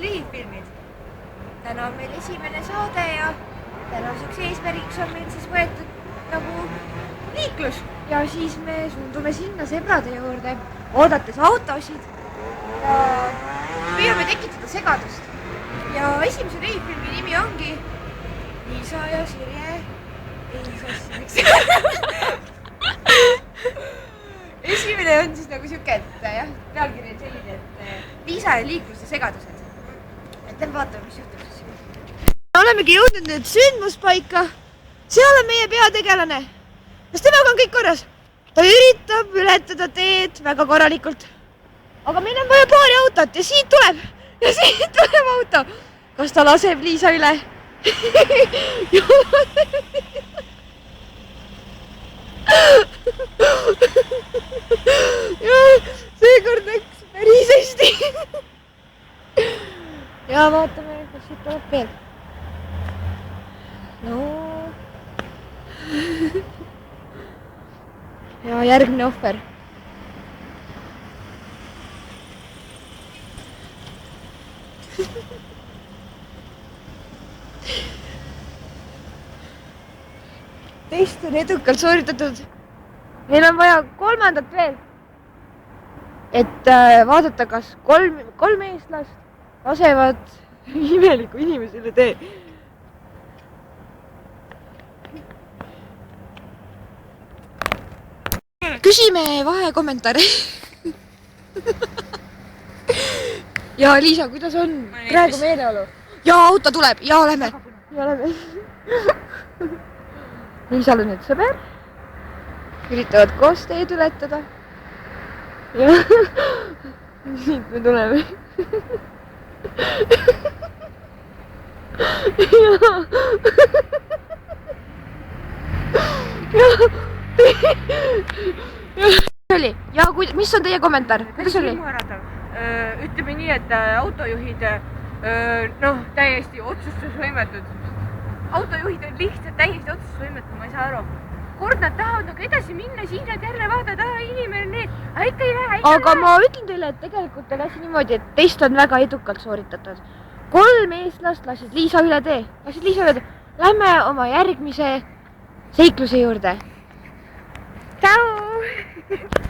lühifilmid. täna on meil esimene saade ja tänaseks eesmärgiks on meil siis võetud nagu liiklus ja siis me suundume sinna sebrade juurde, oodates autosid ja püüame tekitada segadust. ja esimese lühifilmi nimi ongi Liisa ja Sirje esimene on siis nagu siuke, et jah, pealkiri on selline, et Liisa ja liikluse segadused. et lähme vaatame, mis juhtub siis. Olemegi jõudnud nüüd sündmuspaika. seal on meie peategelane. kas temaga on kõik korras? ta üritab ületada teed väga korralikult. aga meil on vaja paari autot ja siit tuleb auto. kas ta laseb Liisa üle? ja seekord läks päris hästi. ja vaatame, kas siit tuleb veel. no. ja järgmine ohver. test on edukalt sooritatud. Meil on vaja kolmandat veel, et vaadata, kas kolm eestlast lasevad imeliku inimesele tee. küsime vahekommentaare. ja Liisa, kuidas on praegu meeleolu? ja auto tuleb ja lähme. Liisal on nüüd sõber. üritavad koos teed ületada. ja siit me tuleme. ja mis on teie kommentaar? kuidas oli? ütleme nii, et autojuhid täiesti otsustusvõimetud. autojuhid on lihtsalt täiesti otsustusvõimetud, ma ei saa aru. kord nad tahavad nagu edasi minna, siis nad jälle vaatavad, inimene on need, ikka ei lähe. aga ma ütlen teile, et tegelikult oli asi niimoodi, et test on väga edukalt sooritatud. 3 eestlast lasid Liisa üle tee. Lähme oma järgmise seikluse juurde. Tšau!